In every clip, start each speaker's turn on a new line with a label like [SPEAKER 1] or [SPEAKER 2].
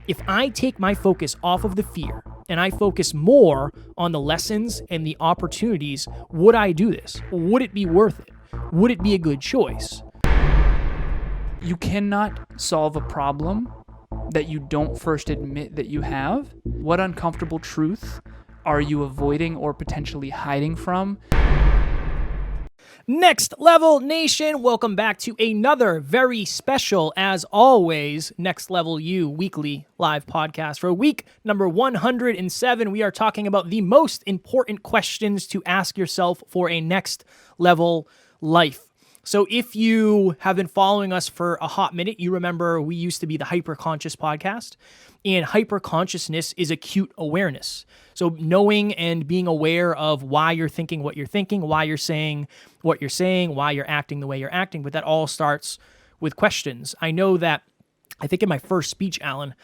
[SPEAKER 1] If I take my focus off of the fear and I focus more on the lessons and the opportunities, would I do this? Would it be worth it? Would it be a good choice?
[SPEAKER 2] You cannot solve a problem that you don't first admit that you have. What uncomfortable truth are you avoiding or potentially hiding from?
[SPEAKER 1] Next Level Nation, welcome back to another very special, as always, Next Level You weekly live podcast. For week number 107, we are talking about the most important questions to ask yourself for a next level life. So if you have been following us for a hot minute, you remember we used to be the Hyperconscious podcast, and hyperconsciousness is acute awareness. So knowing and being aware of why you're thinking what you're thinking, why you're saying what you're saying, why you're acting the way you're acting, but that all starts with questions. I know that, I think in my first speech, Alan,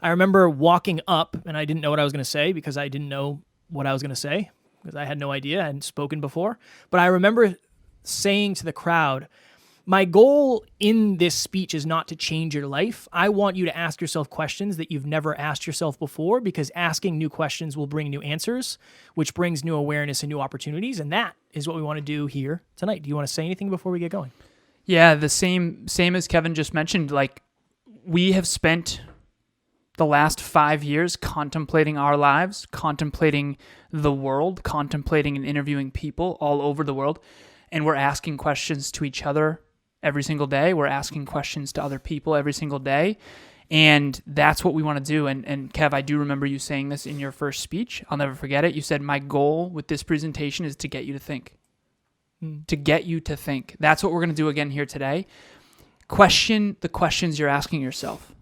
[SPEAKER 1] I remember walking up and I didn't know what I was going to say because I didn't know what I was going to say because I had no idea, I hadn't spoken before. But I remember saying to the crowd, my goal in this speech is not to change your life. I want you to ask yourself questions that you've never asked yourself before, because asking new questions will bring new answers, which brings new awareness and new opportunities. And that is what we want to do here tonight. Do you want to say anything before we get going?
[SPEAKER 2] Yeah, the same as Kevin just mentioned. Like, we have spent the last 5 years contemplating our lives, contemplating the world, contemplating and interviewing people all over the world. And we're asking questions to each other every single day. We're asking questions to other people every single day. And that's what we want to do. And Kev, I do remember you saying this in your first speech. I'll never forget it. You said, my goal with this presentation is to get you to think. To get you to think. That's what we're going to do again here today. Question the questions you're asking yourself.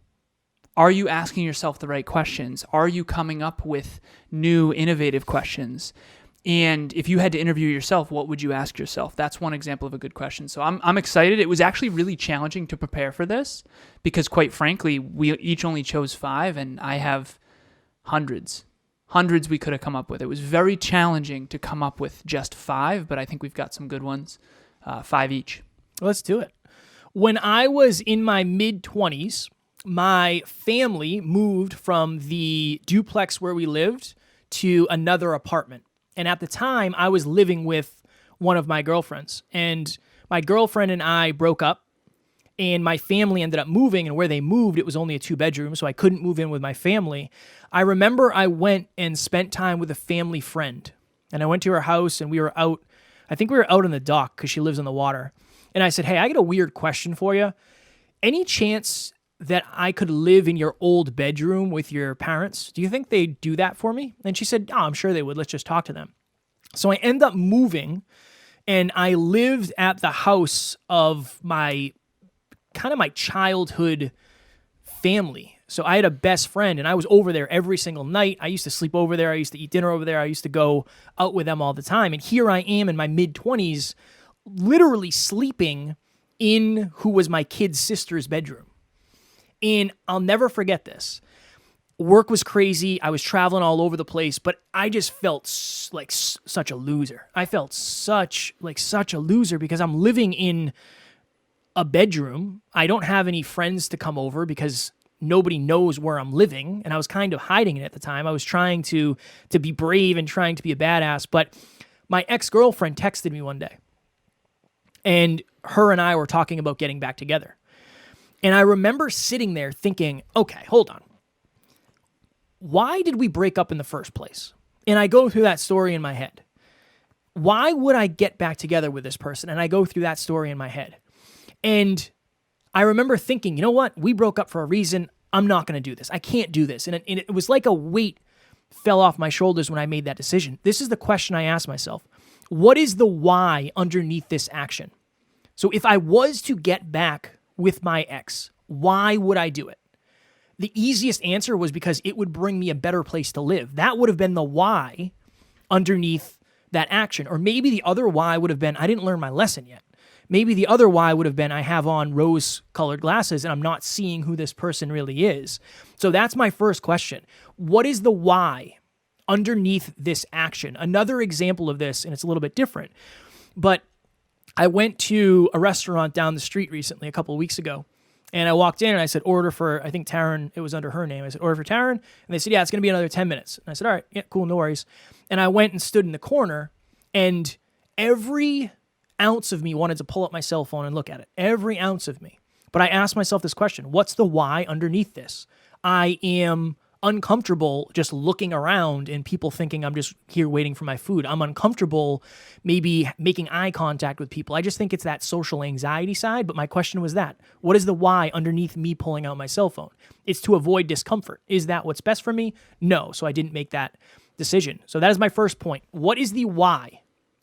[SPEAKER 2] Are you asking yourself the right questions? Are you coming up with new, innovative questions? And if you had to interview yourself, what would you ask yourself? That's one example of a good question. So I'm excited. It was actually really challenging to prepare for this because, quite frankly, we each only chose 5, and I have hundreds we could have come up with. It was very challenging to come up with just 5, but I think we've got some good ones, 5 each.
[SPEAKER 1] Let's do it. When I was in my mid-20s, my family moved from the duplex where we lived to another apartment. And at the time, I was living with one of my girlfriends. And my girlfriend and I broke up. And my family ended up moving. And where they moved, it was only a 2-bedroom, so I couldn't move in with my family. I remember I went and spent time with a family friend. And I went to her house, and we were out. I think we were out on the dock because she lives on the water. And I said, hey, I got a weird question for you. Any chance that I could live in your old bedroom with your parents? Do you think they'd do that for me? And she said, oh, I'm sure they would. Let's just talk to them. So I end up moving, and I lived at the house of my childhood family. So I had a best friend, and I was over there every single night. I used to sleep over there. I used to eat dinner over there. I used to go out with them all the time. And here I am in my mid-20s, literally sleeping in who was my kid's sister's bedroom. And I'll never forget this. Work was crazy. I was traveling all over the place, but I just felt like such a loser. I felt such a loser because I'm living in a bedroom. I don't have any friends to come over because nobody knows where I'm living, and I was kind of hiding it at the time. I was trying to be brave and trying to be a badass, but my ex-girlfriend texted me one day, and her and I were talking about getting back together. And I remember sitting there thinking, okay, hold on. Why did we break up in the first place? And I go through that story in my head. Why would I get back together with this person? And I go through that story in my head. And I remember thinking, you know what? We broke up for a reason. I'm not going to do this. I can't do this. And it was like a weight fell off my shoulders when I made that decision. This is the question I asked myself. What is the why underneath this action? So if I was to get back with my ex, why would I do it? The easiest answer was because it would bring me a better place to live. That would have been the why underneath that action. Or maybe the other why would have been, I didn't learn my lesson yet. Maybe the other why would have been, I have on rose-colored glasses and I'm not seeing who this person really is. So that's my first question. What is the why underneath this action? Another example of this, and it's a little bit different, but I went to a restaurant down the street recently, a couple of weeks ago, And I walked in and I said, order for, I think Taryn, it was under her name. I said, order for Taryn. And they said, yeah, it's going to be another 10 minutes. And I said, all right, yeah, cool, no worries. And I went and stood in the corner, and every ounce of me wanted to pull up my cell phone and look at it. Every ounce of me. But I asked myself this question: what's the why underneath this? I am uncomfortable just looking around and people thinking I'm just here waiting for my food. I'm uncomfortable maybe making eye contact with people. I just think it's that social anxiety side. But my question was that: what is the why underneath me pulling out my cell phone? It's to avoid discomfort. Is that what's best for me? No. So I didn't make that decision. So that is my first point. What is the why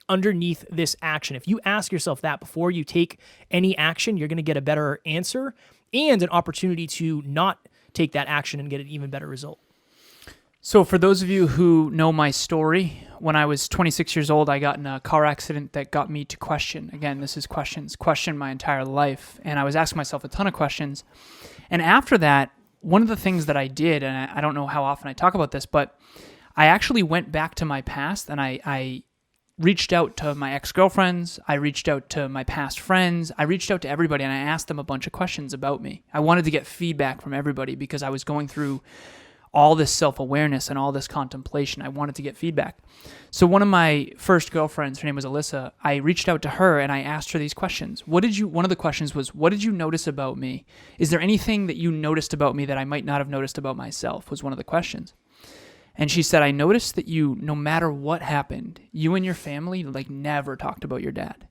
[SPEAKER 1] underneath this action? If you ask yourself that before you take any action, you're going to get a better answer and an opportunity to not take that action and get an even better result.
[SPEAKER 2] So for those of you who know my story, when I was 26 years old, I got in a car accident that got me to question. Again, this is question my entire life. And I was asking myself a ton of questions. And after that, one of the things that I did, and I don't know how often I talk about this, but I actually went back to my past and I reached out to my ex-girlfriends, I reached out to my past friends, I reached out to everybody, and I asked them a bunch of questions about me. I wanted to get feedback from everybody because I was going through all this self-awareness and all this contemplation. I wanted to get feedback. So one of my first girlfriends, her name was Alyssa, I reached out to her and I asked her these questions. One of the questions was, what did you notice about me? Is there anything that you noticed about me that I might not have noticed about myself? Was one of the questions. And she said, I noticed that you, no matter what happened, you and your family never talked about your dad.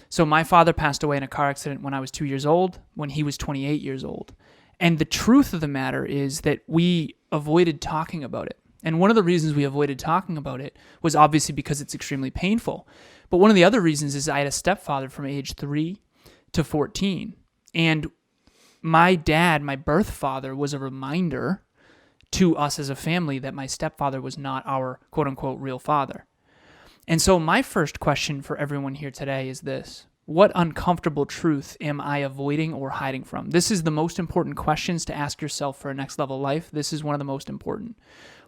[SPEAKER 2] So my father passed away in a car accident when I was 2 years old, when he was 28 years old. And the truth of the matter is that we avoided talking about it. And one of the reasons we avoided talking about it was obviously because it's extremely painful. But one of the other reasons is I had a stepfather from age 3 to 14. And my dad, my birth father, was a reminder to us as a family that my stepfather was not our quote-unquote real father. And so my first question for everyone here today is this: what uncomfortable truth am I avoiding or hiding from? This is the most important questions to ask yourself for a next level life. This is one of the most important.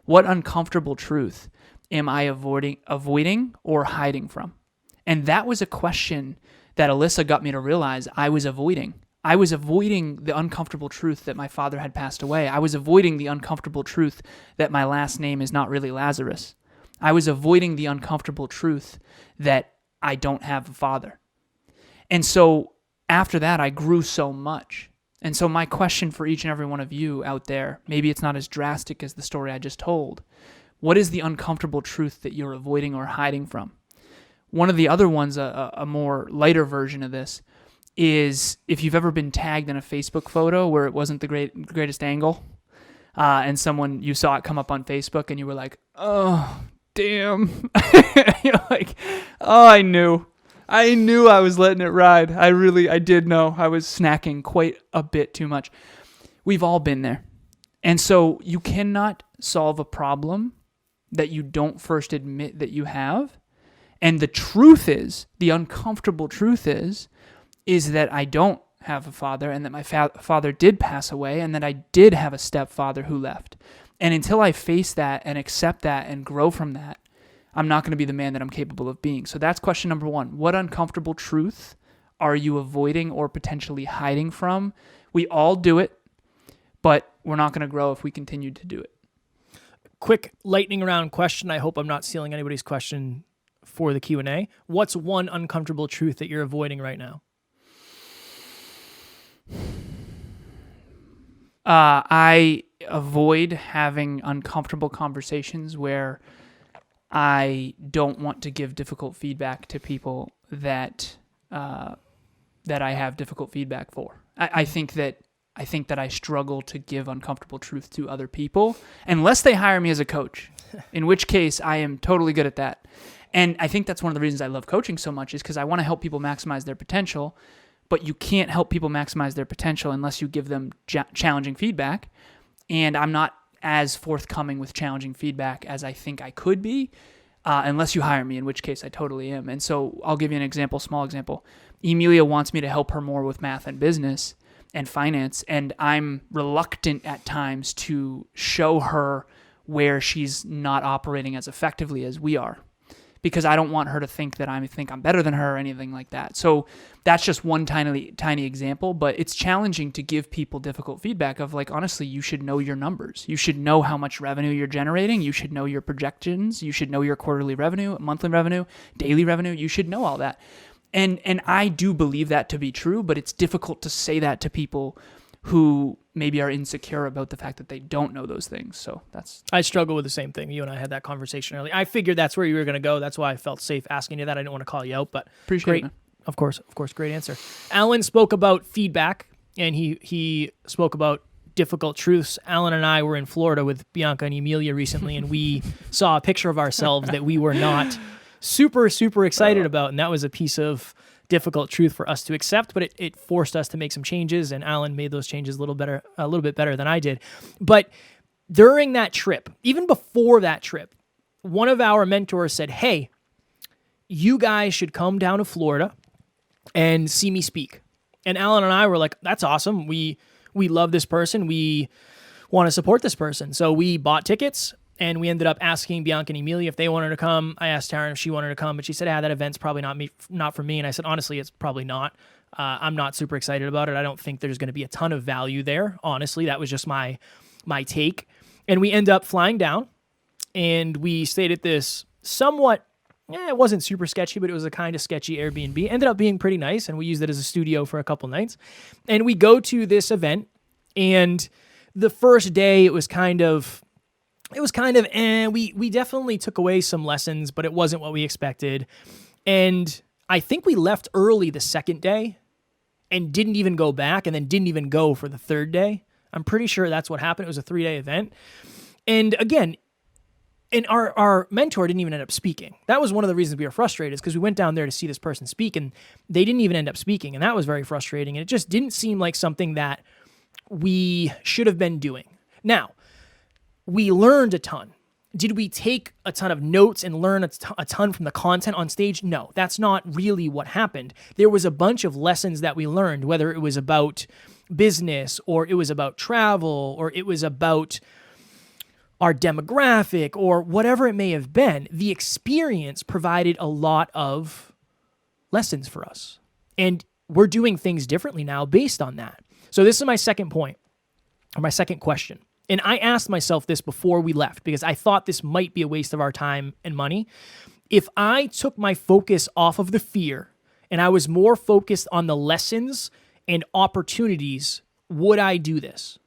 [SPEAKER 2] What uncomfortable truth am I avoiding or hiding from? And that was a question that Alyssa got me to realize I was avoiding. I was avoiding the uncomfortable truth that my father had passed away. I was avoiding the uncomfortable truth that my last name is not really Lazarus. I was avoiding the uncomfortable truth that I don't have a father. And so after that, I grew so much. And so my question for each and every one of you out there, maybe it's not as drastic as the story I just told. What is the uncomfortable truth that you're avoiding or hiding from? One of the other ones, a more lighter version of this, is if you've ever been tagged in a Facebook photo where it wasn't the greatest angle, and you saw it come up on Facebook and you were like, oh, damn. You're like, oh, I knew I was letting it ride. I did know I was snacking quite a bit too much. We've all been there. And so you cannot solve a problem that you don't first admit that you have. And the truth is, the uncomfortable truth is that I don't have a father and that my father did pass away and that I did have a stepfather who left. And until I face that and accept that and grow from that, I'm not going to be the man that I'm capable of being. So that's question number one. What uncomfortable truth are you avoiding or potentially hiding from? We all do it, but we're not going to grow if we continue to do it.
[SPEAKER 1] Quick lightning round question. I hope I'm not stealing anybody's question for the Q&A. What's one uncomfortable truth that you're avoiding right now?
[SPEAKER 2] I avoid having uncomfortable conversations where I don't want to give difficult feedback to people that I have difficult feedback for. I think that I struggle to give uncomfortable truth to other people unless they hire me as a coach, in which case I am totally good at that. And I think that's one of the reasons I love coaching so much is because I want to help people maximize their potential, but you can't help people maximize their potential unless you give them challenging feedback. And I'm not as forthcoming with challenging feedback as I think I could be, unless you hire me, in which case I totally am. And so I'll give you an example, small example. Emilia wants me to help her more with math and business and finance, and I'm reluctant at times to show her where she's not operating as effectively as we are, because I don't want her to think that I think I'm better than her or anything like that. So that's just one tiny example, but it's challenging to give people difficult feedback of like, honestly, you should know your numbers. You should know how much revenue you're generating. You should know your projections. You should know your quarterly revenue, monthly revenue, daily revenue. You should know all that. And I do believe that to be true, but it's difficult to say that to people who maybe are insecure about the fact that they don't know those things. So
[SPEAKER 1] I struggle with the same thing. You and I had that conversation earlier. I figured that's where you were going to go. That's why I felt safe asking you that. I didn't want to call you out, but
[SPEAKER 2] appreciate
[SPEAKER 1] it. Of course, great answer. Alan spoke about feedback, and he spoke about difficult truths. Alan and I were in Florida with Bianca and Emilia recently, and we saw a picture of ourselves that we were not super, super excited about, and that was a piece of difficult truth for us to accept, but it forced us to make some changes, and Alan made those changes a little bit better than I did. But during that trip, even before that trip, one of our mentors said, hey, you guys should come down to Florida and see me speak. And Alan and I were like, that's awesome. We love this person. We want to support this person. So we bought tickets, and we ended up asking Bianca and Emilia if they wanted to come. I asked Taryn if she wanted to come, but she said, that event's probably not for me. And I said, honestly, it's probably not. I'm not super excited about it. I don't think there's going to be a ton of value there. Honestly, that was just my take. And we end up flying down, and we stayed at this somewhat, it wasn't super sketchy, but it was a kind of sketchy Airbnb. Ended up being pretty nice, and we used it as a studio for a couple nights. And we go to this event, and the first day it was kind of, we definitely took away some lessons, but it wasn't what we expected. And I think we left early the second day and didn't even go back, and then didn't even go for the third day. I'm pretty sure that's what happened. It was a 3-day event. And again, our mentor didn't even end up speaking. That was one of the reasons we were frustrated, is because we went down there to see this person speak, and they didn't even end up speaking. And that was very frustrating. And it just didn't seem like something that we should have been doing. Now, we learned a ton. Did we take a ton of notes and learn a ton from the content on stage? No, that's not really what happened. There was a bunch of lessons that we learned, whether it was about business, or it was about travel, or it was about our demographic, or whatever it may have been. The experience provided a lot of lessons for us. And we're doing things differently now based on that. So this is my second point, or my second question. And I asked myself this before we left, because I thought this might be a waste of our time and money. If I took my focus off of the fear and I was more focused on the lessons and opportunities, would I do this?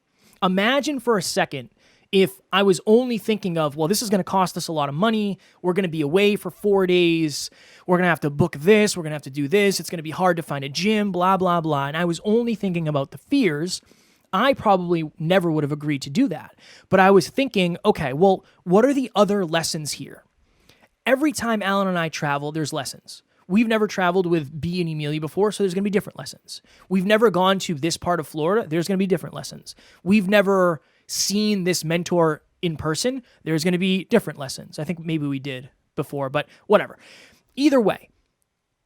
[SPEAKER 1] Imagine for a second if I was only thinking of, well, this is going to cost us a lot of money. We're going to be away for 4 days. We're going to have to book this. We're going to have to do this. It's going to be hard to find a gym, blah, blah, blah. And I was only thinking about the fears. I probably never would have agreed to do that. But I was thinking, okay, well, what are the other lessons here? Every time Alan and I travel, there's lessons. We've never traveled with B and Emilia before, so there's going to be different lessons. We've never gone to this part of Florida. There's going to be different lessons. We've never seen this mentor in person. There's going to be different lessons. I think maybe we did before, but whatever. Either way,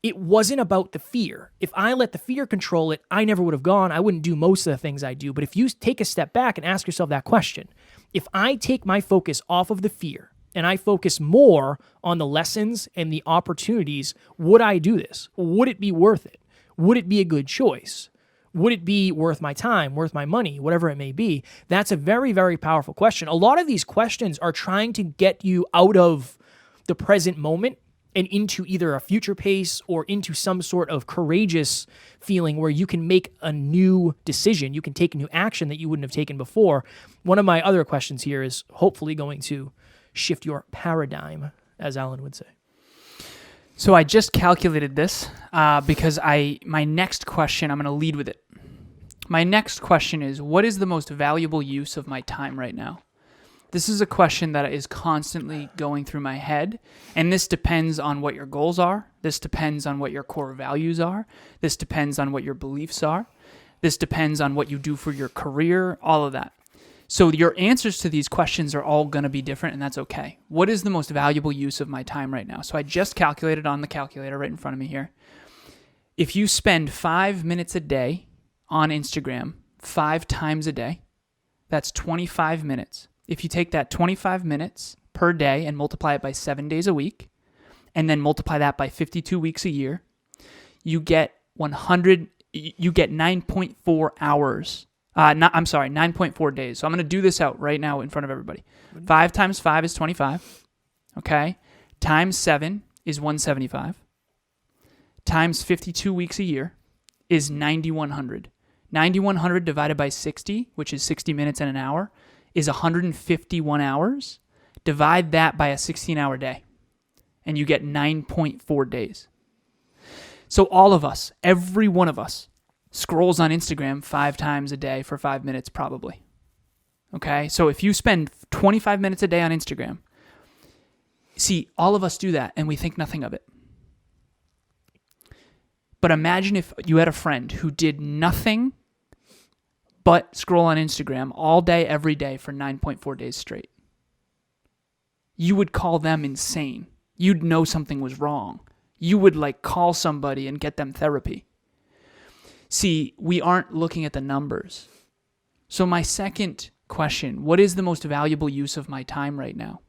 [SPEAKER 1] it wasn't about the fear. If I let the fear control it, I never would have gone. I wouldn't do most of the things I do. But if you take a step back and ask yourself that question, if I take my focus off of the fear and I focus more on the lessons and the opportunities, would I do this? Would it be worth it? Would it be a good choice? Would it be worth my time, worth my money, whatever it may be? That's a very, very powerful question. A lot of these questions are trying to get you out of the present moment and into either a future pace or into some sort of courageous feeling where you can make a new decision. You can take a new action that you wouldn't have taken before. One of my other questions here is hopefully going to shift your paradigm, as Alan would say.
[SPEAKER 2] So I just calculated this because my next question, I'm going to lead with it. My next question is, what is the most valuable use of my time right now? This is a question that is constantly going through my head, and this depends on what your goals are. This depends on what your core values are. This depends on what your beliefs are. This depends on what you do for your career, all of that. So your answers to these questions are all going to be different, and that's okay. What is the most valuable use of my time right now? So I just calculated on the calculator right in front of me here. If you spend 5 minutes a day on Instagram 5 times a day, that's 25 minutes. If you take that 25 minutes per day and multiply it by 7 days a week, and then multiply that by 52 weeks a year, you get 9.4 hours. 9.4 days. So I'm going to do this out right now in front of everybody. 5 times 5 is 25. Okay. Times 7 is 175. Times 52 weeks a year is 9,100. 9,100 divided by 60, which is 60 minutes and an hour, is 151 hours. Divide that by a 16-hour day, and you get 9.4 days. So all of us, every one of us, scrolls on Instagram 5 times a day for 5 minutes probably. Okay? So if you spend 25 minutes a day on Instagram, see, all of us do that, and we think nothing of it. But imagine if you had a friend who did nothing but scroll on Instagram all day, every day for 9.4 days straight. You would call them insane. You'd know something was wrong. You would call somebody and get them therapy. See, we aren't looking at the numbers. So my second question, what is the most valuable use of my time right now?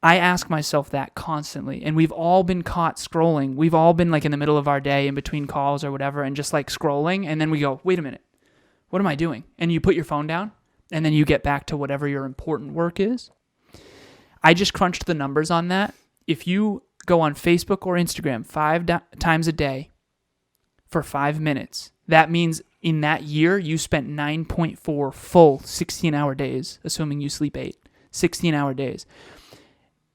[SPEAKER 2] I ask myself that constantly, and we've all been caught scrolling. We've all been in the middle of our day in between calls or whatever and just scrolling, and then we go, wait a minute, what am I doing? And you put your phone down, and then you get back to whatever your important work is. I just crunched the numbers on that. If you go on Facebook or Instagram 5 times a day for 5 minutes, that means in that year you spent 9.4 full 16-hour days, assuming you sleep 8, 16-hour days.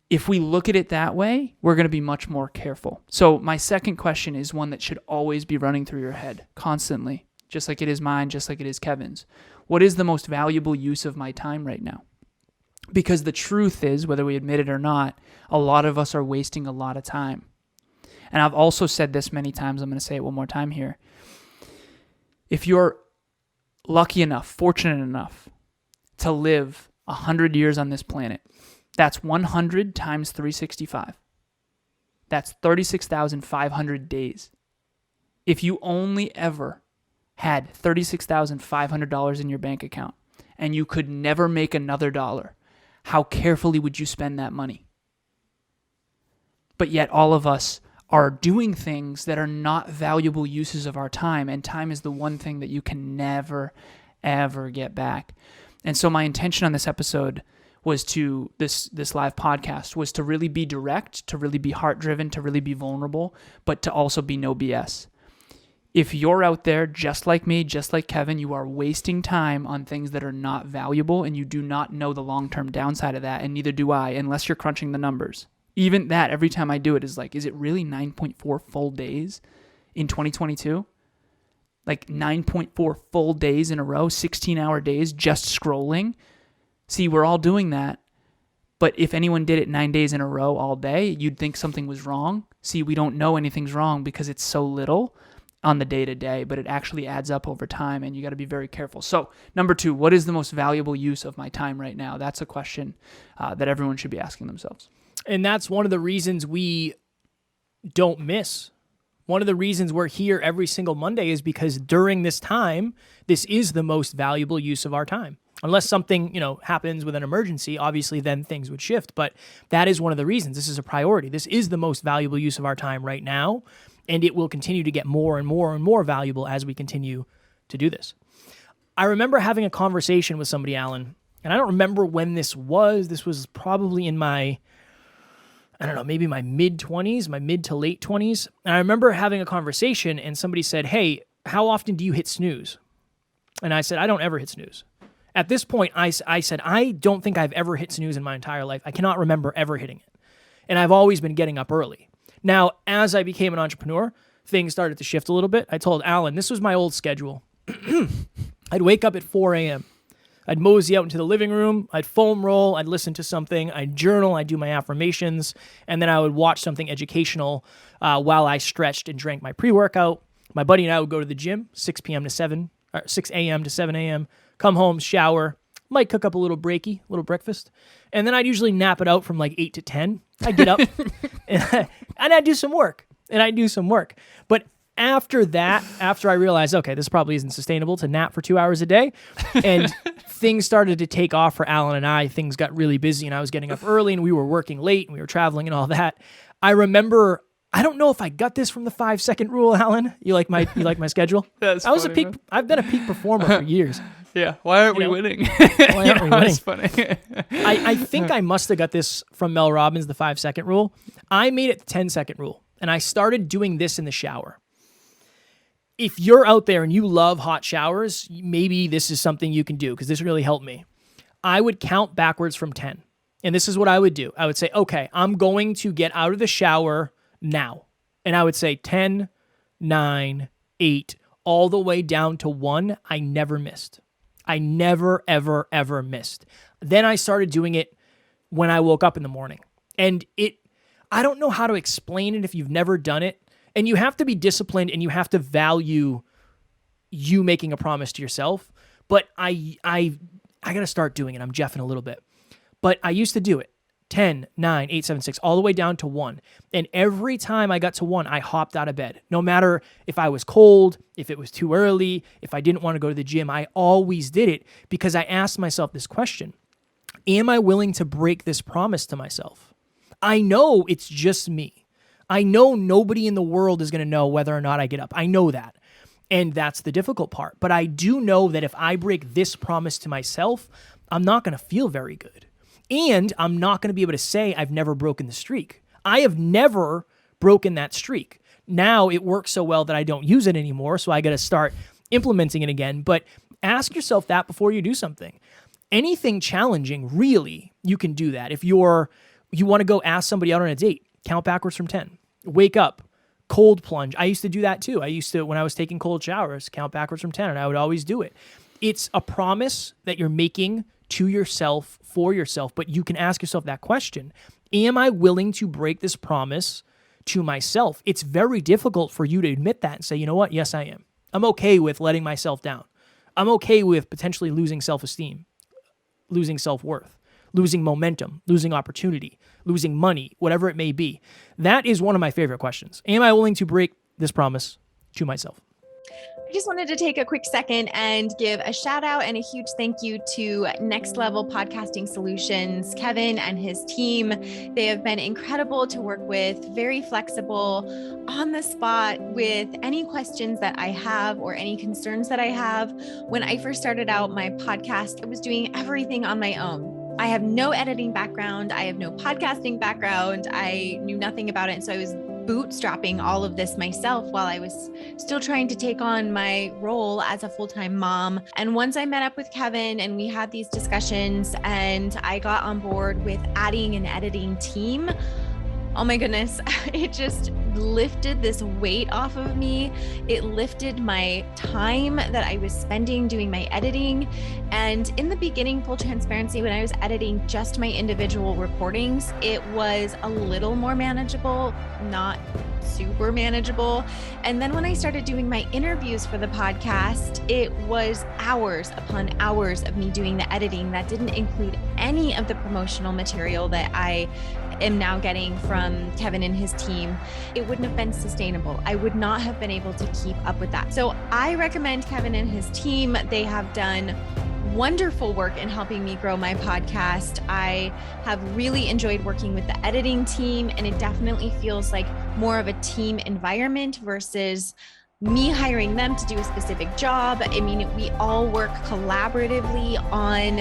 [SPEAKER 2] If we look at it that way, we're going to be much more careful. So my second question is one that should always be running through your head constantly, just like it is mine, just like it is Kevin's. What is the most valuable use of my time right now? Because the truth is, whether we admit it or not, a lot of us are wasting a lot of time. And I've also said this many times. I'm going to say it one more time here. If you're lucky enough, fortunate enough to live 100 years on this planet, that's 100 times 365. That's 36,500 days. If you only ever had $36,500 in your bank account and you could never make another dollar, how carefully would you spend that money? But yet all of us are doing things that are not valuable uses of our time, and time is the one thing that you can never, ever get back. And so my intention on this episode was to, this live podcast, was to really be direct, to really be heart-driven, to really be vulnerable, but to also be no BS. If you're out there just like me, just like Kevin, you are wasting time on things that are not valuable, and you do not know the long-term downside of that, and neither do I, unless you're crunching the numbers. Even that, every time I do it, is is it really 9.4 full days in 2022? 9.4 full days in a row, 16-hour days, just scrolling? See, we're all doing that, but if anyone did it 9 days in a row all day, you'd think something was wrong. See, we don't know anything's wrong because it's so little on the day-to-day, but it actually adds up over time, and you got to be very careful. So, number 2, what is the most valuable use of my time right now? That's a question that everyone should be asking themselves.
[SPEAKER 1] And that's one of the reasons we don't miss. One of the reasons we're here every single Monday is because during this time, this is the most valuable use of our time. Unless something, happens with an emergency, obviously then things would shift. But that is one of the reasons. This is a priority. This is the most valuable use of our time right now, and it will continue to get more and more and more valuable as we continue to do this. I remember having a conversation with somebody, Alan, and I don't remember when this was. This was probably in my, maybe my mid-20s, my mid to late 20s. And I remember having a conversation, and somebody said, hey, how often do you hit snooze? And I said, I don't ever hit snooze. At this point, I said, I don't think I've ever hit snooze in my entire life. I cannot remember ever hitting it. And I've always been getting up early. Now, as I became an entrepreneur, things started to shift a little bit. I told Alan, this was my old schedule. I'd wake up at 4 a.m. I'd mosey out into the living room. I'd foam roll. I'd listen to something. I'd journal. I'd do my affirmations. And then I would watch something educational while I stretched and drank my pre-workout. My buddy and I would go to the gym, 6 a.m. to 7 a.m., come home, shower, might cook up a little breakfast. And then I'd usually nap it out from 8 to 10. I'd get up and I'd do some work. But after that, after I realized, okay, this probably isn't sustainable to nap for 2 hours a day, and things started to take off for Alan and I, things got really busy, and I was getting up early, and we were working late, and we were traveling and all that, I remember, I don't know if I got this from the 5-second rule, Alan. You like my schedule?
[SPEAKER 2] That's
[SPEAKER 1] I was
[SPEAKER 2] funny,
[SPEAKER 1] I've been a peak performer for years.
[SPEAKER 2] Yeah. Why aren't we
[SPEAKER 1] know?
[SPEAKER 2] winning?
[SPEAKER 1] Why aren't we winning?
[SPEAKER 2] It's funny.
[SPEAKER 1] I think I must have got this from Mel Robbins, the 5-second rule. I made it the 10-second rule, and I started doing this in the shower. If you're out there and you love hot showers, maybe this is something you can do because this really helped me. I would count backwards from 10. And this is what I would do. I would say, okay, I'm going to get out of the shower now. And I would say 10, 9, 8, all the way down to 1. I never missed. I never, ever, ever missed. Then I started doing it when I woke up in the morning. And I don't know how to explain it if you've never done it. And you have to be disciplined and you have to value you making a promise to yourself. But I got to start doing it. I'm jeffing a little bit. But I used to do it. 10, 9, 8, 7, 6, all the way down to 1. And every time I got to 1, I hopped out of bed. No matter if I was cold, if it was too early, if I didn't want to go to the gym, I always did it because I asked myself this question. Am I willing to break this promise to myself? I know it's just me. I know nobody in the world is going to know whether or not I get up. I know that. And that's the difficult part. But I do know that if I break this promise to myself, I'm not going to feel very good. And I'm not going to be able to say I've never broken the streak. I have never broken that streak. Now it works so well that I don't use it anymore, so I got to start implementing it again. But ask yourself that before you do something. Anything challenging, really, you can do that. If you want to go ask somebody out on a date, count backwards from 10. Wake up, cold plunge. I used to do that too. I used to, when I was taking cold showers, count backwards from 10, and I would always do it. It's a promise that you're making to yourself, for yourself, but you can ask yourself that question. Am I willing to break this promise to myself? It's very difficult for you to admit that and say, you know what? Yes, I am. I'm okay with letting myself down. I'm okay with potentially losing self-esteem, losing self-worth, losing momentum, losing opportunity, losing money, whatever it may be. That is one of my favorite questions. Am I willing to break this promise to myself?
[SPEAKER 3] I just wanted to take a quick second and give a shout out and a huge thank you to Next Level Podcasting Solutions, Kevin and his team. They have been incredible to work with, very flexible, on the spot with any questions that I have or any concerns that I have. When I first started out my podcast, I was doing everything on my own. I have no editing background. I have no podcasting background. I knew nothing about it. And so I was bootstrapping all of this myself while I was still trying to take on my role as a full-time mom. And once I met up with Kevin and we had these discussions and I got on board with adding an editing team, oh my goodness, it just lifted this weight off of me. It lifted my time that I was spending doing my editing. And in the beginning, full transparency, when I was editing just my individual recordings, it was a little more manageable, not super manageable. And then when I started doing my interviews for the podcast, it was hours upon hours of me doing the editing that didn't include any of the promotional material that I am now getting from Kevin and his team. It wouldn't have been sustainable. I would not have been able to keep up with that. So I recommend Kevin and his team. They have done wonderful work in helping me grow my podcast. I have really enjoyed working with the editing team, and it definitely feels like more of a team environment versus me hiring them to do a specific job. I mean, we all work collaboratively on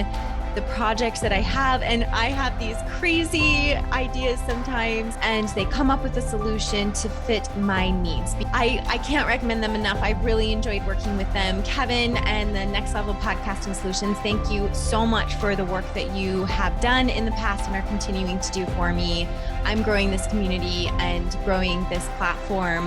[SPEAKER 3] the projects that I have, and I have these crazy ideas sometimes, and they come up with a solution to fit my needs. I can't recommend them enough. I really enjoyed working with them. Kevin and the Next Level Podcasting Solutions, thank you so much for the work that you have done in the past and are continuing to do for me. I'm growing this community and growing this platform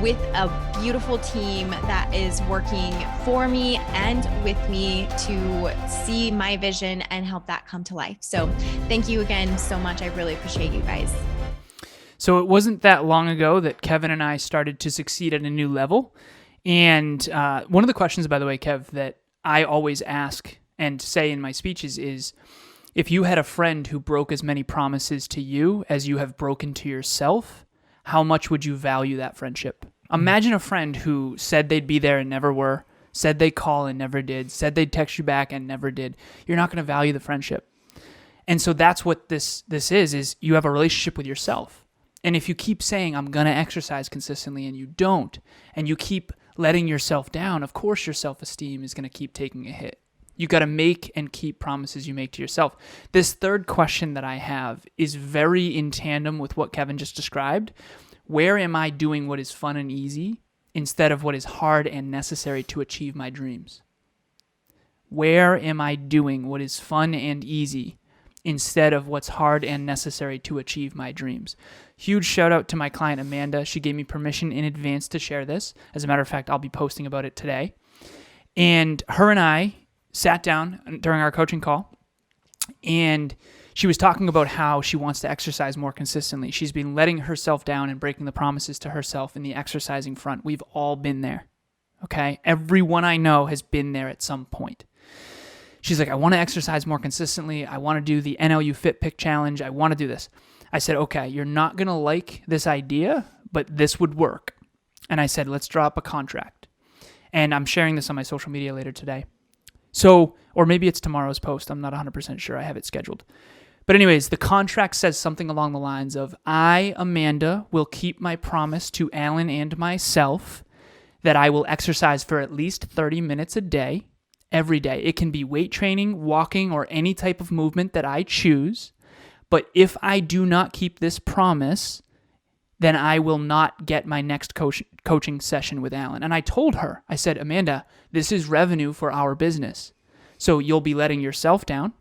[SPEAKER 3] with a beautiful team that is working for me and with me to see my vision and help that come to life. So thank you again so much. I really appreciate you guys.
[SPEAKER 2] So it wasn't that long ago that Kevin and I started to succeed at a new level. And one of the questions, by the way, Kev, that I always ask and say in my speeches is, if you had a friend who broke as many promises to you as you have broken to yourself, how much would you value that friendship? Imagine a friend who said they'd be there and never were, said they'd call and never did, said they'd text you back and never did. You're not going to value the friendship. And so that's what this is you have a relationship with yourself. And if you keep saying, I'm going to exercise consistently, and you don't, and you keep letting yourself down, of course your self-esteem is going to keep taking a hit. You got to make and keep promises you make to yourself. This third question that I have is very in tandem with what Kevin just described. Where am I doing what is fun and easy instead of what is hard and necessary to achieve my dreams? Where am I doing what is fun and easy instead of what's hard and necessary to achieve my dreams? Huge shout out to my client, Amanda. She gave me permission in advance to share this. As a matter of fact, I'll be posting about it today. And her and I sat down during our coaching call, and she was talking about how she wants to exercise more consistently. She's been letting herself down and breaking the promises to herself in the exercising front. We've all been there, okay? Everyone I know has been there at some point. She's like, I want to exercise more consistently. I want to do the NLU Fit Pick Challenge. I want to do this. I said, okay, you're not going to like this idea, but this would work. And I said, let's draw up a contract. And I'm sharing this on my social media later today. So, or maybe it's tomorrow's post. I'm not 100% sure. I have it scheduled. But anyways, the contract says something along the lines of, I, Amanda, will keep my promise to Alan and myself that I will exercise for at least 30 minutes a day, every day. It can be weight training, walking, or any type of movement that I choose. But if I do not keep this promise, then I will not get my next coaching session with Alan. And I told her, I said, Amanda, this is revenue for our business. So you'll be letting yourself down.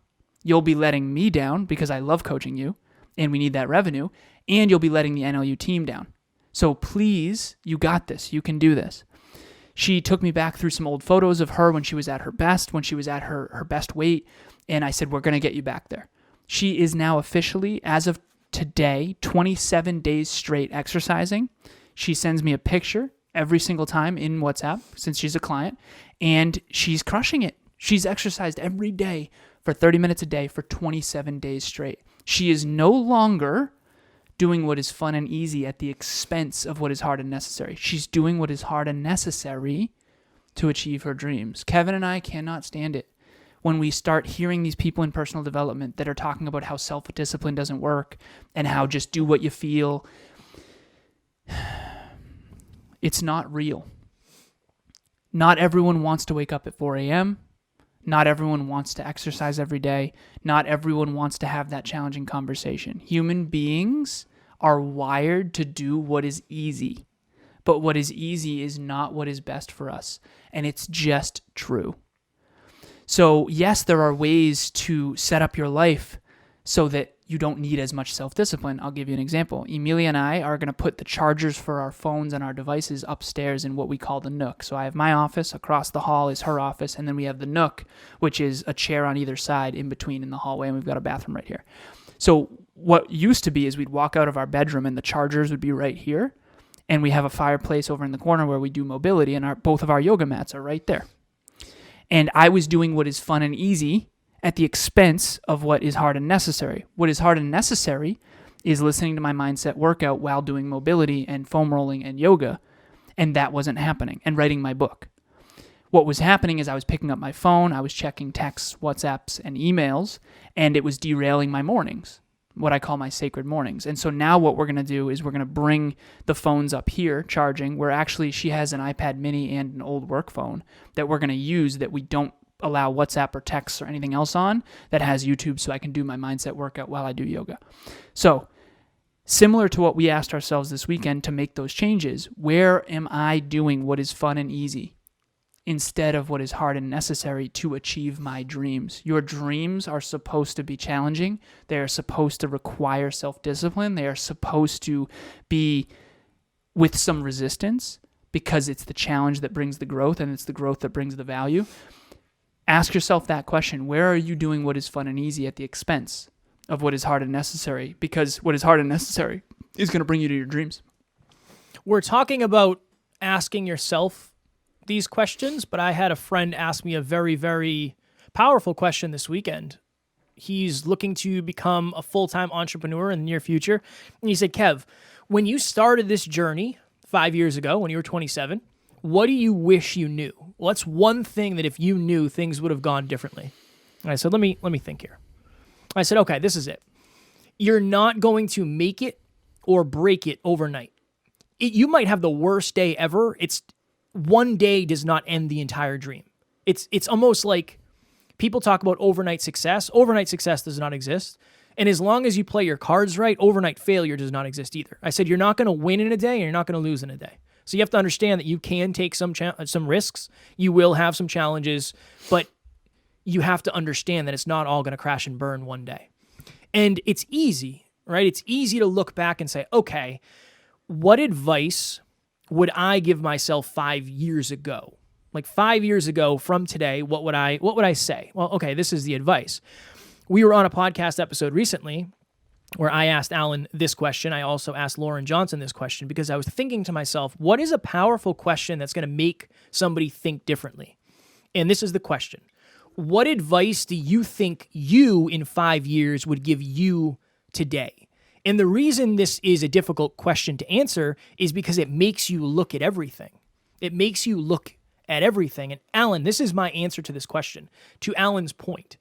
[SPEAKER 2] You'll be letting me down because I love coaching you and we need that revenue. And you'll be letting the NLU team down. So please, you got this. You can do this. She took me back through some old photos of her when she was at her best, when she was at her best weight. And I said, we're going to get you back there. She is now officially, as of today, 27 days straight exercising. She sends me a picture every single time in WhatsApp since she's a client, and she's crushing it. She's exercised every day for 30 minutes a day for 27 days straight. She is no longer doing what is fun and easy at the expense of what is hard and necessary. She's doing what is hard and necessary to achieve her dreams. Kevin and I cannot stand it when we start hearing these people in personal development that are talking about how self-discipline doesn't work and how just do what you feel. It's not real. Not everyone wants to wake up at 4 a.m. Not everyone wants to exercise every day. Not everyone wants to have that challenging conversation. Human beings are wired to do what is easy. But what is easy is not what is best for us. And it's just true. So yes, there are ways to set up your life so that you don't need as much self-discipline. I'll give you an example. Emilia and I are going to put the chargers for our phones and our devices upstairs in what we call the Nook. So I have my office, across the hall is her office, and then we have the Nook, which is a chair on either side in between in the hallway, and we've got a bathroom right here. So what used to be is we'd walk out of our bedroom and the chargers would be right here, and we have a fireplace over in the corner where we do mobility, and both of our yoga mats are right there. And I was doing what is fun and easy at the expense of what is hard and necessary. What is hard and necessary is listening to my mindset workout while doing mobility and foam rolling and yoga, and that wasn't happening, and writing my book. What was happening is I was picking up my phone, I was checking texts, WhatsApps, and emails, and it was derailing my mornings, what I call my sacred mornings. And so now what we're going to do is we're going to bring the phones up here, charging, where actually she has an iPad mini and an old work phone that we're going to use that we don't allow WhatsApp or texts or anything else on, that has YouTube so I can do my mindset workout while I do yoga. So similar to what we asked ourselves this weekend to make those changes, where am I doing what is fun and easy instead of what is hard and necessary to achieve my dreams? Your dreams are supposed to be challenging. They are supposed to require self-discipline. They are supposed to be with some resistance because it's the challenge that brings the growth, and it's the growth that brings the value. Ask yourself that question. Where are you doing what is fun and easy at the expense of what is hard and necessary? Because what is hard and necessary is going to bring you to your dreams.
[SPEAKER 1] We're talking about asking yourself these questions, but I had a friend ask me a very, very powerful question this weekend. He's looking to become a full-time entrepreneur in the near future. And he said, Kev, when you started this journey 5 years ago, when you were 27, what do you wish you knew? What's one thing that if you knew, things would have gone differently? And I said, let me think here. I said, okay, this is it. You're not going to make it or break it overnight. You might have the worst day ever. It's one day does not end the entire dream. It's almost like people talk about overnight success. Overnight success does not exist. And as long as you play your cards right, overnight failure does not exist either. I said you're not going to win in a day and you're not going to lose in a day. So you have to understand that you can take some risks. You will have some challenges, but you have to understand that it's not all going to crash and burn one day. And it's easy, right? It's easy to look back and say, okay, what advice would I give myself 5 years ago? Like 5 years ago from today, what would I say? Well, okay, this is the advice. We were on a podcast episode recently where I asked Alan this question. I also asked Lauren Johnson this question because I was thinking to myself, what is a powerful question that's going to make somebody think differently? And this is the question. What advice do you think you in 5 years would give you today? And the reason this is a difficult question to answer is because it makes you look at everything. It makes you look at everything. And Alan, this is my answer to this question. To Alan's point,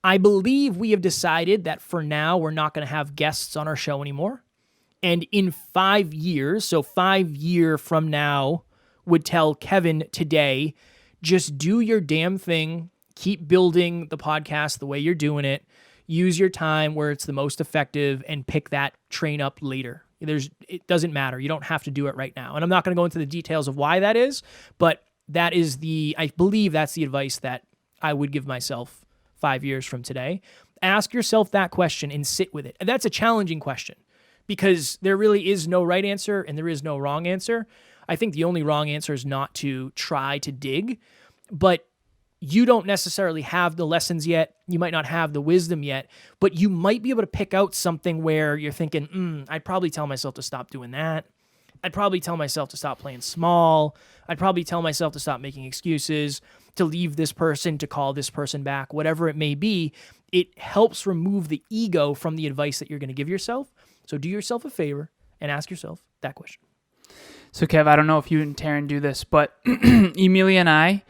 [SPEAKER 1] I believe we have decided that for now, we're not going to have guests on our show anymore. And in 5 years, so 5 years from now, would tell Kevin today, just do your damn thing. Keep building the podcast the way you're doing it. Use your time where it's the most effective and pick that train up later. It doesn't matter. You don't have to do it right now. And I'm not going to go into the details of why that is, but I believe that's the advice that I would give myself 5 years from today. Ask yourself that question and sit with it. And that's a challenging question because there really is no right answer and there is no wrong answer. I think the only wrong answer is not to try to dig, but you don't necessarily have the lessons yet. You might not have the wisdom yet, but you might be able to pick out something where you're thinking, I'd probably tell myself to stop doing that. I'd probably tell myself to stop playing small. I'd probably tell myself to stop making excuses, to leave this person, to call this person back, whatever it may be. It helps remove the ego from the advice that you're going to give yourself. So do yourself a favor and ask yourself that question.
[SPEAKER 2] So Kev, I don't know if you and Taryn do this, but Emilia and I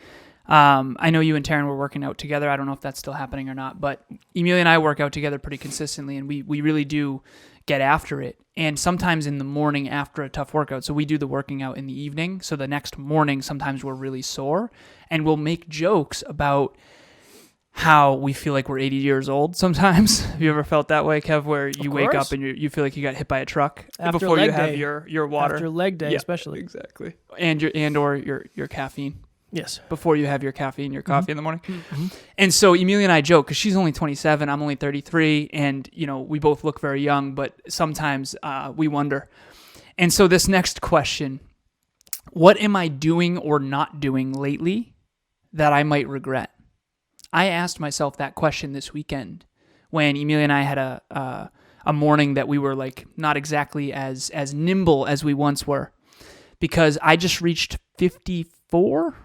[SPEAKER 2] know you and Taryn were working out together. I don't know if that's still happening or not, but Emilia and I work out together pretty consistently, and we really do get after it. And sometimes in the morning after a tough workout, so we do the working out in the evening, so the next morning sometimes we're really sore, and we'll make jokes about how we feel like we're 80 years old sometimes. Have you ever felt that way, Kev, where you wake up and you feel like you got hit by a truck
[SPEAKER 1] after
[SPEAKER 2] before you have
[SPEAKER 1] day.
[SPEAKER 2] your water?
[SPEAKER 1] After leg day,
[SPEAKER 2] yeah,
[SPEAKER 1] especially.
[SPEAKER 2] Exactly. Or your caffeine.
[SPEAKER 1] Yes.
[SPEAKER 2] Before you have your caffeine, your coffee in the morning.
[SPEAKER 1] Mm-hmm.
[SPEAKER 2] And so Emilia and I joke, because she's only 27, I'm only 33, and we both look very young, but sometimes we wonder. And so this next question, what am I doing or not doing lately that I might regret? I asked myself that question this weekend when Emilia and I had a morning that we were like not exactly as nimble as we once were, because I just reached 54.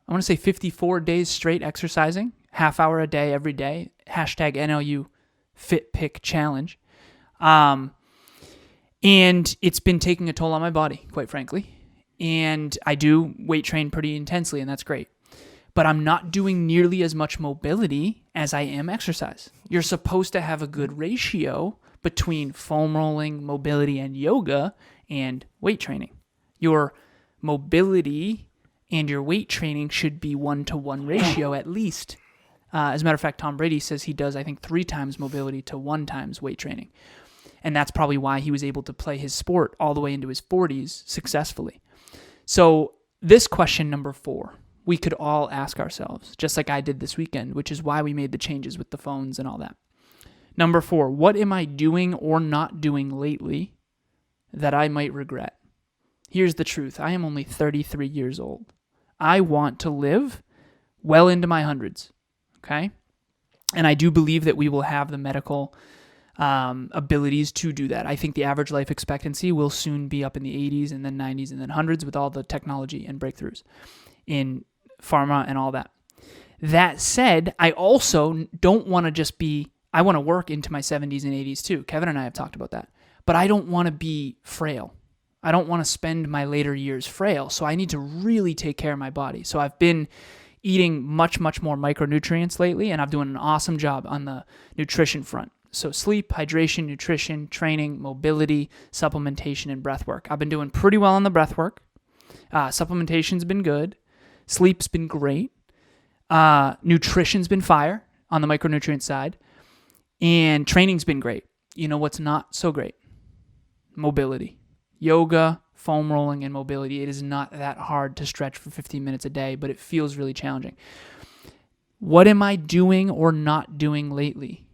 [SPEAKER 2] I want to say 54 days straight exercising, half hour a day, every day, hashtag NLU FitPick Challenge. And it's been taking a toll on my body, quite frankly. And I do weight train pretty intensely, and that's great. But I'm not doing nearly as much mobility as I am exercise. You're supposed to have a good ratio between foam rolling, mobility, and yoga and weight training. Your mobility and your weight training should be 1-to-1 ratio at least. As a matter of fact, Tom Brady says he does, I think, 3 times mobility to 1 times weight training. And that's probably why he was able to play his sport all the way into his 40s successfully. So this question number 4, we could all ask ourselves, just like I did this weekend, which is why we made the changes with the phones and all that. Number 4, what am I doing or not doing lately that I might regret? Here's the truth. I am only 33 years old. I want to live well into my hundreds, okay? And I do believe that we will have the medical abilities to do that. I think the average life expectancy will soon be up in the 80s and then 90s and then hundreds with all the technology and breakthroughs in pharma and all that. That said, I also don't want to just be, I want to work into my 70s and 80s too. Kevin and I have talked about that. But I don't want to be frail. I don't want to spend my later years frail, so I need to really take care of my body. So I've been eating much, much more micronutrients lately, and I'm doing an awesome job on the nutrition front. So sleep, hydration, nutrition, training, mobility, supplementation, and breath work. I've been doing pretty well on the breath work. Supplementation's been good. Sleep's been great. Nutrition's been fire on the micronutrient side. And training's been great. You know what's not so great? Mobility. Yoga, foam rolling, and mobility. It is not that hard to stretch for 15 minutes a day, but it feels really challenging. What am I doing or not doing lately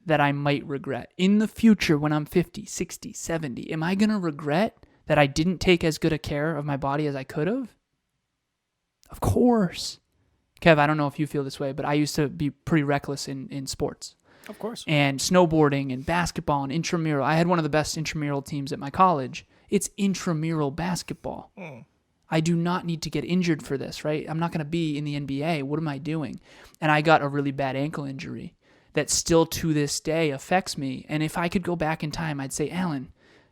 [SPEAKER 2] that I might regret? In the future, when I'm 50, 60, 70, am I going to regret that I didn't take as good a care of my body as I could have? Of course. Kev, I don't know if you feel this way, but I used to be pretty reckless in sports.
[SPEAKER 1] Of course.
[SPEAKER 2] And snowboarding and basketball and intramural. I had one of the best intramural teams at my college. It's intramural basketball. I do not need to get injured for this, right? I'm not going to be in the NBA. What am I doing? And I got a really bad ankle injury that still to this day affects me. And if I could go back in time, I'd say, Alan,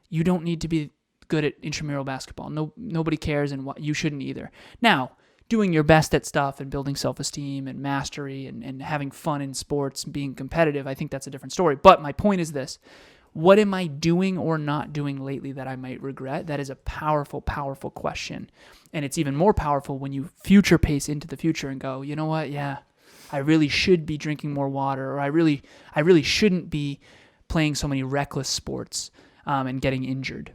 [SPEAKER 2] you don't need to be good at intramural basketball. Nobody cares, and you shouldn't either. Now, doing your best at stuff and building self-esteem and mastery and having fun in sports and being competitive, I think that's a different story. But my point is this. What am I doing or not doing lately that I might regret? That is a powerful, powerful question. And it's even more powerful when you future pace into the future and go, you know what? Yeah, I really should be drinking more water, or I really shouldn't be playing so many reckless sports and getting injured.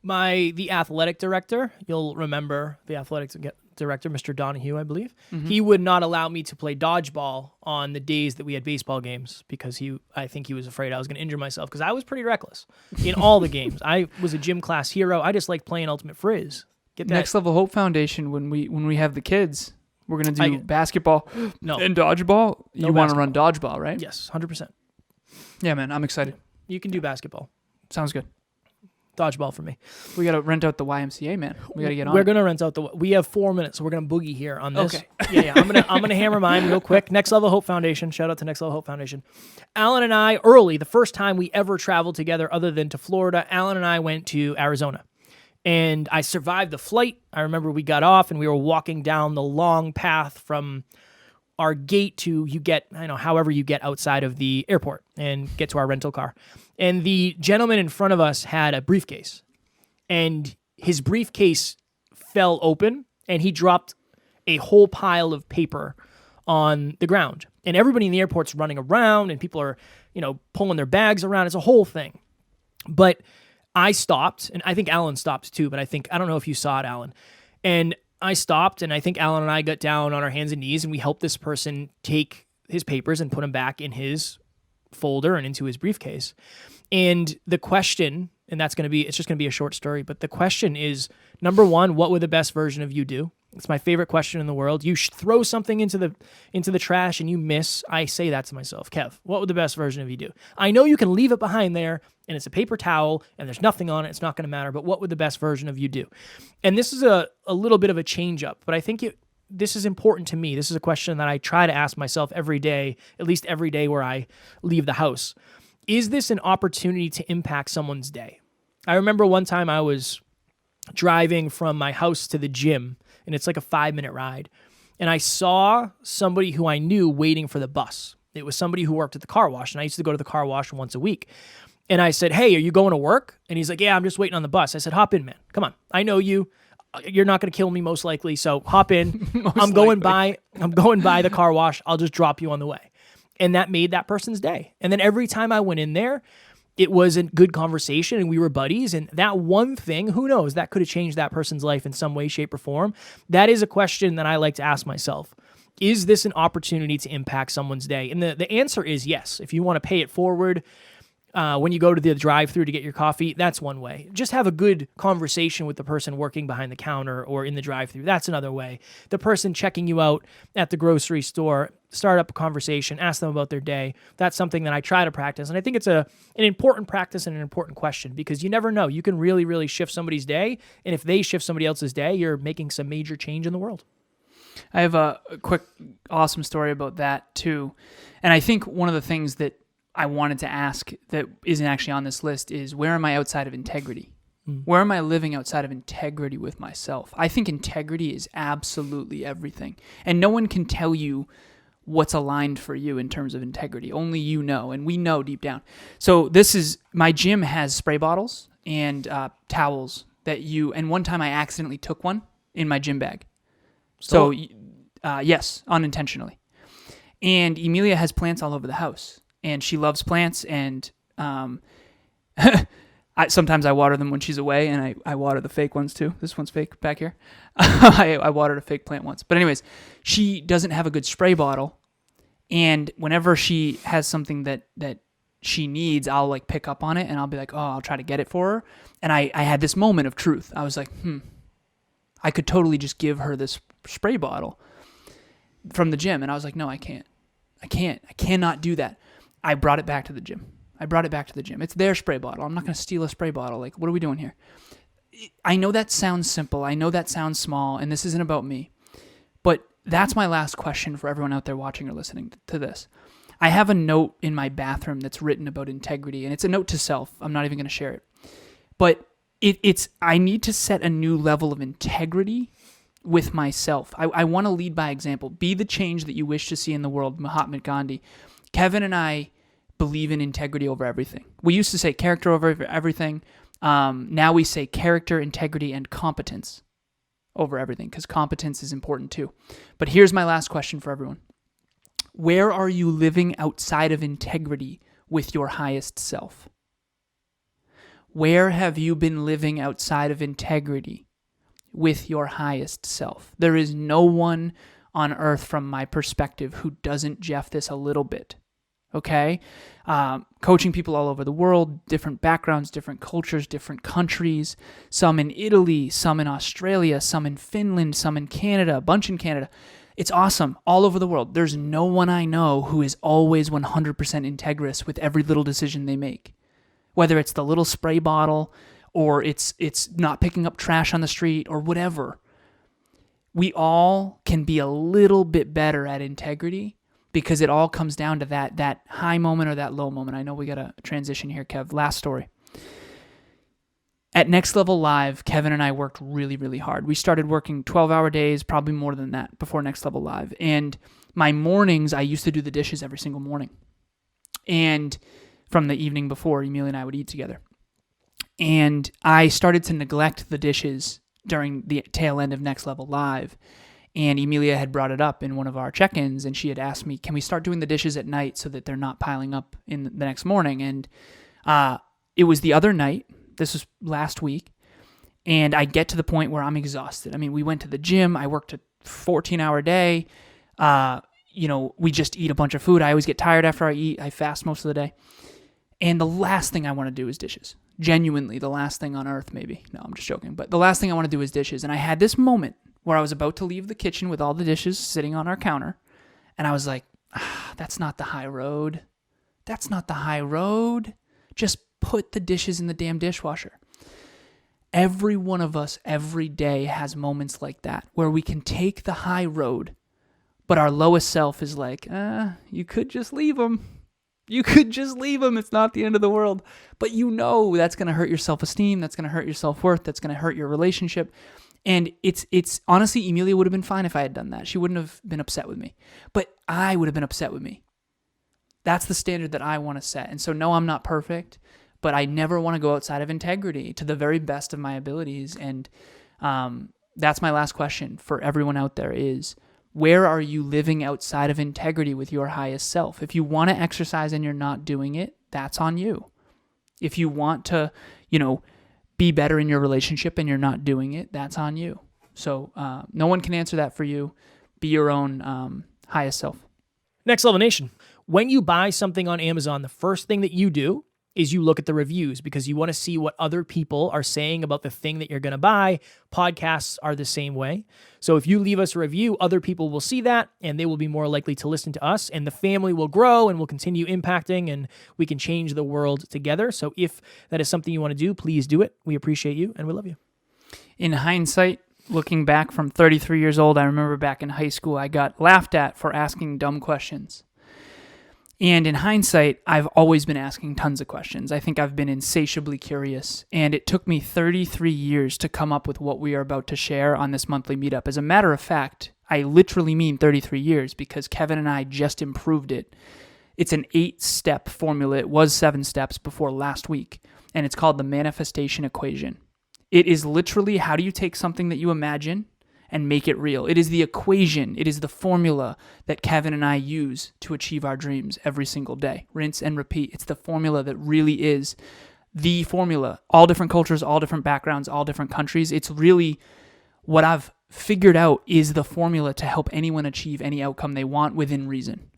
[SPEAKER 1] The athletic director, you'll remember the athletic director, Mr. Donahue, I believe. He would not allow me to play dodgeball on the days that we had baseball games because I think he was afraid I was going to injure myself because I was pretty reckless in all the games. I was a gym class hero. I just liked playing Ultimate Frizz. Get that.
[SPEAKER 2] Next Level Hope Foundation, when we have the kids, we're going to do basketball and dodgeball. You want to run dodgeball, right?
[SPEAKER 1] Yes, 100%.
[SPEAKER 2] Yeah, man, I'm excited.
[SPEAKER 1] You can do basketball.
[SPEAKER 2] Sounds good.
[SPEAKER 1] Dodgeball for me.
[SPEAKER 2] We got to rent out the YMCA, man. We got to get on.
[SPEAKER 1] We're going to rent out we have 4 minutes, so we're going to boogie here on this.
[SPEAKER 2] Okay.
[SPEAKER 1] Yeah. I'm going to hammer mine real quick. Next Level Hope Foundation. Shout out to Next Level Hope Foundation. Alan and I, the first time we ever traveled together other than to Florida, Alan and I went to Arizona. And I survived the flight. I remember we got off and we were walking down the long path from our gate to however you get outside of the airport and get to our rental car. And the gentleman in front of us had a briefcase, and his briefcase fell open and he dropped a whole pile of paper on the ground. And everybody in the airport's running around and people are, pulling their bags around. It's a whole thing. But I stopped, and I think Alan stopped too, but I don't know if you saw it, Alan. And I stopped, and I think Alan and I got down on our hands and knees, and we helped this person take his papers and put them back in his folder and into his briefcase. And the question, and it's just going to be a short story, but the question is, number one, what would the best version of you do? It's my favorite question in the world. You throw something into the trash and you miss. I say that to myself, Kev, what would the best version of you do? I know you can leave it behind there and it's a paper towel and there's nothing on it. It's not going to matter, but what would the best version of you do? And this is a little bit of a change up, but I think this is important to me. This is a question that I try to ask myself every day, at least every day where I leave the house. Is this an opportunity to impact someone's day? I remember one time I was driving from my house to the gym, and it's like a 5-minute ride. And I saw somebody who I knew waiting for the bus. It was somebody who worked at the car wash, and I used to go to the car wash once a week. And I said, "Hey, are you going to work?" And he's like, "Yeah, I'm just waiting on the bus." I said, "Hop in, man. Come on. I know you. You're not going to kill me most likely, so hop in. I'm going by the car wash. I'll just drop you on the way." And that made that person's day. And then every time I went in there, it was a good conversation and we were buddies. And that one thing, who knows, that could have changed that person's life in some way, shape, or form. That is a question that I like to ask myself. Is this an opportunity to impact someone's day? And the answer is yes. If you want to pay it forward, when you go to the drive-thru to get your coffee, that's one way. Just have a good conversation with the person working behind the counter or in the drive-thru. That's another way. The person checking you out at the grocery store, start up a conversation, ask them about their day. That's something that I try to practice. And I think it's an important practice and an important question because you never know. You can really, really shift somebody's day. And if they shift somebody else's day, you're making some major change in the world.
[SPEAKER 2] I have a quick, awesome story about that too. And I think one of the things that I wanted to ask that isn't actually on this list is, where am I outside of integrity? Where am I living outside of integrity with myself? I think integrity is absolutely everything. And no one can tell you what's aligned for you in terms of integrity. Only you know, and we know deep down. So this is, my gym has spray bottles and towels and one time I accidentally took one in my gym bag. So yes, unintentionally. And Emilia has plants all over the house, and she loves plants, and sometimes I water them when she's away, and I water the fake ones too. This one's fake back here. I watered a fake plant once. But anyways, she doesn't have a good spray bottle, and whenever she has something that she needs, I'll like pick up on it, and I'll be like, oh, I'll try to get it for her. And I had this moment of truth. I was like, I could totally just give her this spray bottle from the gym. And I was like, no, I can't. I cannot do that. I brought it back to the gym. It's their spray bottle. I'm not going to steal a spray bottle. Like, what are we doing here? I know that sounds simple. I know that sounds small, and this isn't about me. But that's my last question for everyone out there watching or listening to this. I have a note in my bathroom that's written about integrity, and it's a note to self. I'm not even going to share it. But I need to set a new level of integrity with myself. I want to lead by example. Be the change that you wish to see in the world, Mahatma Gandhi. Kevin and I believe in integrity over everything. We used to say character over everything. Now we say character, integrity, and competence over everything, because competence is important too. But here's my last question for everyone. Where are you living outside of integrity with your highest self? Where have you been living outside of integrity with your highest self? There is no one on earth, from my perspective, who doesn't Jeff this a little bit. Okay? Coaching people all over the world, different backgrounds, different cultures, different countries, some in Italy, some in Australia, some in Finland, some in Canada, a bunch in Canada. It's awesome. All over the world. There's no one I know who is always 100% integrous with every little decision they make. Whether it's the little spray bottle, or it's not picking up trash on the street, or whatever. We all can be a little bit better at integrity, because it all comes down to that high moment or that low moment. I know we got a transition here, Kev. Last story. At Next Level Live, Kevin and I worked really, really hard. We started working 12-hour days, probably more than that, before Next Level Live. And my mornings, I used to do the dishes every single morning. And from the evening before, Emilia and I would eat together. And I started to neglect the dishes during the tail end of Next Level Live. And Emilia had brought it up in one of our check-ins, and she had asked me, can we start doing the dishes at night so that they're not piling up in the next morning? And it was the other night, this was last week, and I get to the point where I'm exhausted. I mean, we went to the gym, I worked a 14-hour day, we just eat a bunch of food. I always get tired after I eat, I fast most of the day. And the last thing I want to do is dishes. Genuinely, the last thing on earth, maybe. No, I'm just joking. But the last thing I want to do is dishes. And I had this moment where I was about to leave the kitchen with all the dishes sitting on our counter. And I was like, that's not the high road. That's not the high road. Just put the dishes in the damn dishwasher. Every one of us every day has moments like that where we can take the high road, but our lowest self is like, you could just leave them. You could just leave them. It's not the end of the world. But that's going to hurt your self-esteem. That's going to hurt your self-worth. That's going to hurt your relationship. And it's honestly, Emilia would have been fine if I had done that. She wouldn't have been upset with me. But I would have been upset with me. That's the standard that I want to set. And so, no, I'm not perfect, but I never want to go outside of integrity to the very best of my abilities. And that's my last question for everyone out there is, where are you living outside of integrity with your highest self? If you want to exercise and you're not doing it, that's on you. If you want to, be better in your relationship and you're not doing it, that's on you. So no one can answer that for you. Be your own highest self.
[SPEAKER 1] Next Level Nation. When you buy something on Amazon, the first thing that you do is you look at the reviews because you want to see what other people are saying about the thing that you're going to buy. Podcasts are the same way. So if you leave us a review, other people will see that and they will be more likely to listen to us, and the family will grow and will continue impacting, and we can change the world together. So if that is something you want to do, please do it. We appreciate you and we love you.
[SPEAKER 2] In hindsight, looking back from 33 years old, I remember back in high school, I got laughed at for asking dumb questions. And in hindsight, I've always been asking tons of questions. I think I've been insatiably curious, and it took me 33 years to come up with what we are about to share on this monthly meetup. As a matter of fact, I literally mean 33 years because Kevin and I just improved it. It's an 8-step formula. It was 7 steps before last week, and it's called the manifestation equation. It is literally how do you take something that you imagine and make it real. It is the equation. It is the formula that Kevin and I use to achieve our dreams every single day. Rinse and repeat. It's the formula that really is the formula. All different cultures, all different backgrounds, all different countries. It's really what I've figured out is the formula to help anyone achieve any outcome they want within reason.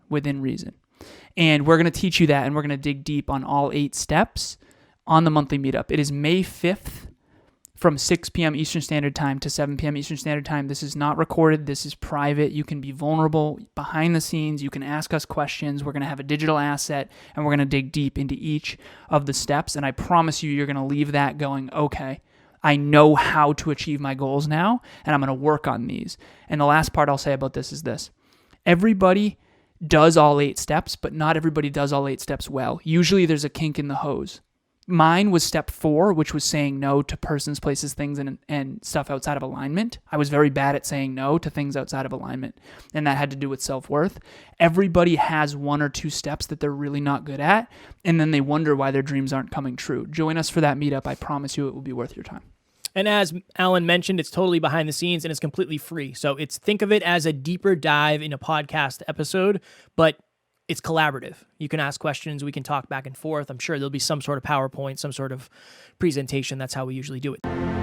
[SPEAKER 2] And we're going to teach you that, and we're going to dig deep on all 8 steps on the monthly meetup. It is May 5th from 6 p.m. Eastern Standard Time to 7 p.m. Eastern Standard Time. This is not recorded. This is private. You can be vulnerable behind the scenes. You can ask us questions. We're going to have a digital asset, and we're going to dig deep into each of the steps. And I promise you're going to leave that going, okay, I know how to achieve my goals now, and I'm going to work on these. And the last part I'll say about this is this. Everybody does all 8 steps, but not everybody does all 8 steps well. Usually there's a kink in the hose. Mine was step 4, which was saying no to persons, places, things, and stuff outside of alignment. I was very bad at saying no to things outside of alignment, and that had to do with self-worth. Everybody has 1 or 2 steps that they're really not good at, and then they wonder why their dreams aren't coming true. Join us for that meetup. I promise you it will be worth your time.
[SPEAKER 1] And as Alan mentioned, it's totally behind the scenes and it's completely free. So think of it as a deeper dive in a podcast episode, but it's collaborative. You can ask questions. We can talk back and forth. I'm sure there'll be some sort of PowerPoint, some sort of presentation. That's how we usually do it.